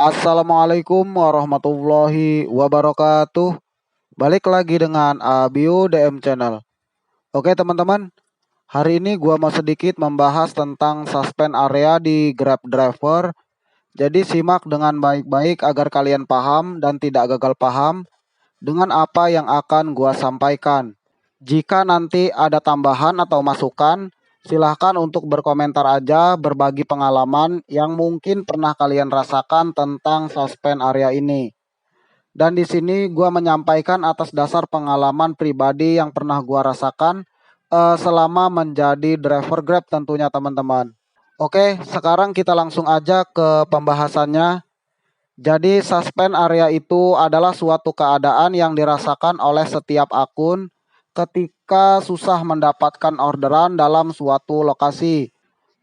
Assalamualaikum warahmatullahi wabarakatuh. Balik lagi dengan Abiu DM Channel. Oke teman-teman, hari ini gua mau sedikit membahas tentang suspend area di Grab Driver. Jadi simak dengan baik-baik agar kalian paham dan tidak gagal paham dengan apa yang akan gua sampaikan. Jika nanti ada tambahan atau masukan, silahkan untuk berkomentar aja, berbagi pengalaman yang mungkin pernah kalian rasakan tentang suspend area ini. Dan di sini gua menyampaikan atas dasar pengalaman pribadi yang pernah gua rasakan selama menjadi driver Grab tentunya teman-teman. Oke, sekarang kita langsung aja ke pembahasannya. Jadi suspend area itu adalah suatu keadaan yang dirasakan oleh setiap akun ketika susah mendapatkan orderan dalam suatu lokasi.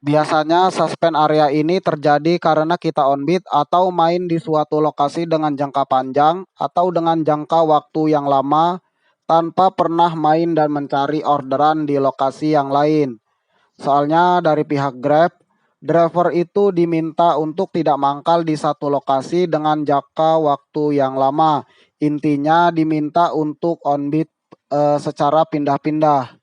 Biasanya suspend area ini terjadi karena kita on bid atau main di suatu lokasi dengan jangka panjang atau dengan jangka waktu yang lama tanpa pernah main dan mencari orderan di lokasi yang lain. Soalnya dari pihak Grab, driver itu diminta untuk tidak mangkal di satu lokasi dengan jangka waktu yang lama. Intinya diminta untuk on bid secara pindah-pindah.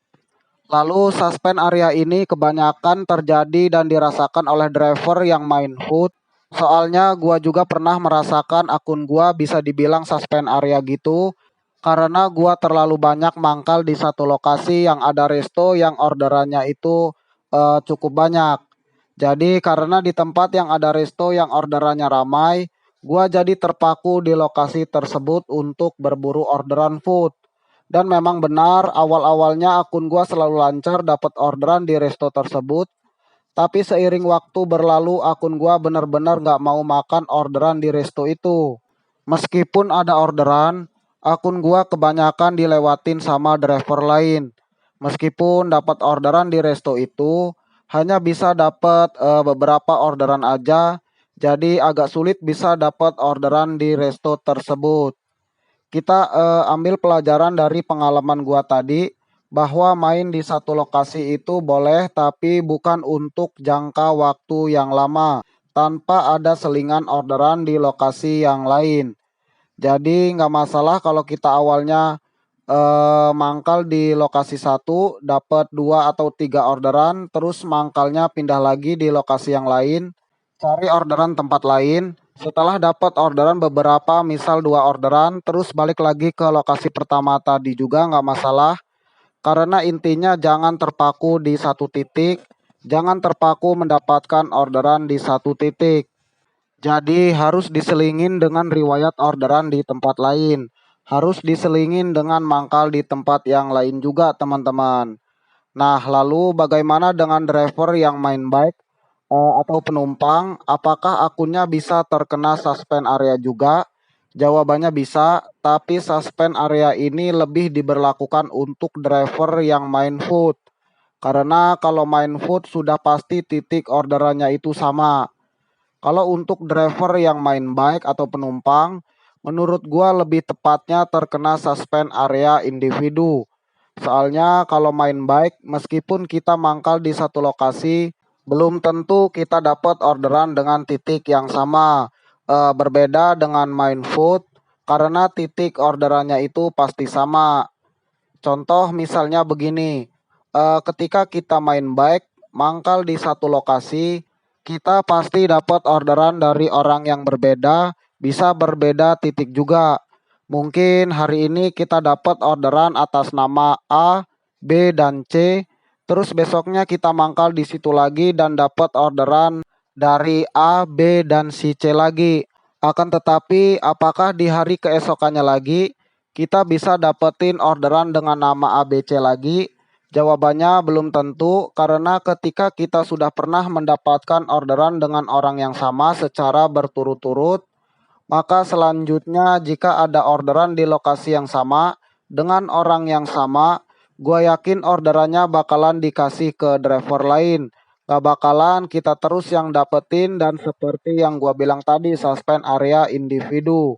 Lalu suspend area ini kebanyakan terjadi dan dirasakan oleh driver yang main food. Soalnya gua juga pernah merasakan akun gua bisa dibilang suspend area gitu. Karena gua terlalu banyak mangkal di satu lokasi yang ada resto yang orderannya itu cukup banyak. Jadi karena di tempat yang ada resto yang orderannya ramai, gua jadi terpaku di lokasi tersebut untuk berburu orderan food. Dan memang benar awal-awalnya akun gua selalu lancar dapat orderan di resto tersebut. Tapi seiring waktu berlalu akun gua benar-benar gak mau makan orderan di resto itu. Meskipun ada orderan, akun gua kebanyakan dilewatin sama driver lain. Meskipun dapat orderan di resto itu, hanya bisa dapat beberapa orderan aja. Jadi agak sulit bisa dapat orderan di resto tersebut. Kita ambil pelajaran dari pengalaman gua tadi bahwa main di satu lokasi itu boleh tapi bukan untuk jangka waktu yang lama tanpa ada selingan orderan di lokasi yang lain. Jadi nggak masalah kalau kita awalnya mangkal di lokasi satu dapat 2 atau 3 orderan terus mangkalnya pindah lagi di lokasi yang lain, cari orderan tempat lain. Setelah dapat orderan beberapa, misal 2 orderan, terus balik lagi ke lokasi pertama tadi juga nggak masalah. Karena intinya jangan terpaku di satu titik, jangan terpaku mendapatkan orderan di satu titik. Jadi harus diselingin dengan riwayat orderan di tempat lain. Harus diselingin dengan mangkal di tempat yang lain juga teman-teman. Nah lalu bagaimana dengan driver yang main bike atau penumpang, apakah akunnya bisa terkena suspend area juga? Jawabannya bisa, tapi suspend area ini lebih diberlakukan untuk driver yang main food. Karena kalau main food sudah pasti titik orderannya itu sama. Kalau untuk driver yang main bike atau penumpang, menurut gua lebih tepatnya terkena suspend area individu. Soalnya kalau main bike, meskipun kita mangkal di satu lokasi, belum tentu kita dapat orderan dengan titik yang sama. Berbeda dengan main food, karena titik orderannya itu pasti sama. Contoh misalnya begini, ketika kita main bike, mangkal di satu lokasi, kita pasti dapat orderan dari orang yang berbeda, bisa berbeda titik juga. Mungkin hari ini kita dapat orderan atas nama A, B, dan C. Terus besoknya kita mangkal di situ lagi dan dapat orderan dari A, B, dan si C lagi. Akan tetapi apakah di hari keesokannya lagi kita bisa dapetin orderan dengan nama ABC lagi? Jawabannya belum tentu karena ketika kita sudah pernah mendapatkan orderan dengan orang yang sama secara berturut-turut, maka selanjutnya jika ada orderan di lokasi yang sama dengan orang yang sama, gue yakin orderannya bakalan dikasih ke driver lain. Gak bakalan kita terus yang dapetin dan seperti yang gue bilang tadi suspend area individu.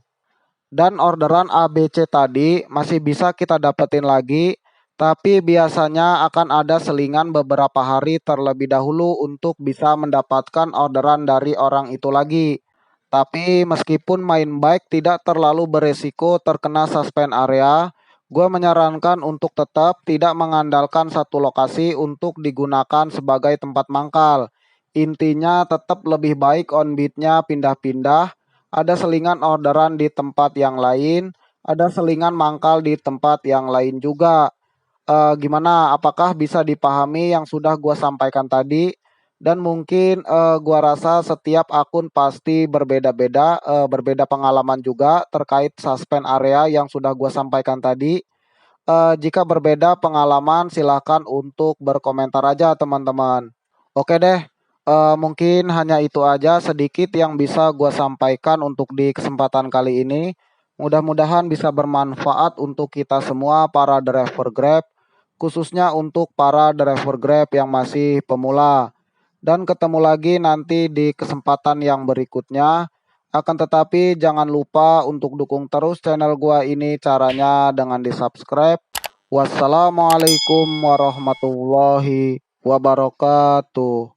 Dan orderan ABC tadi masih bisa kita dapetin lagi, tapi biasanya akan ada selingan beberapa hari terlebih dahulu untuk bisa mendapatkan orderan dari orang itu lagi. Tapi meskipun main bike tidak terlalu beresiko terkena suspend area, gue menyarankan untuk tetap tidak mengandalkan satu lokasi untuk digunakan sebagai tempat mangkal. Intinya tetap lebih baik on beatnya pindah-pindah, ada selingan orderan di tempat yang lain, ada selingan mangkal di tempat yang lain juga. Gimana? Apakah bisa dipahami yang sudah gua sampaikan tadi? Dan mungkin gua rasa setiap akun pasti berbeda-beda, berbeda pengalaman juga terkait suspend area yang sudah gua sampaikan tadi. Jika berbeda pengalaman, silahkan untuk berkomentar aja teman-teman. Oke deh, mungkin hanya itu aja sedikit yang bisa gua sampaikan untuk di kesempatan kali ini. Mudah-mudahan bisa bermanfaat untuk kita semua para driver Grab, khususnya untuk para driver Grab yang masih pemula. Dan ketemu lagi nanti di kesempatan yang berikutnya. Akan tetapi jangan lupa untuk dukung terus channel gua ini, caranya dengan di-subscribe. Wassalamualaikum warahmatullahi wabarakatuh.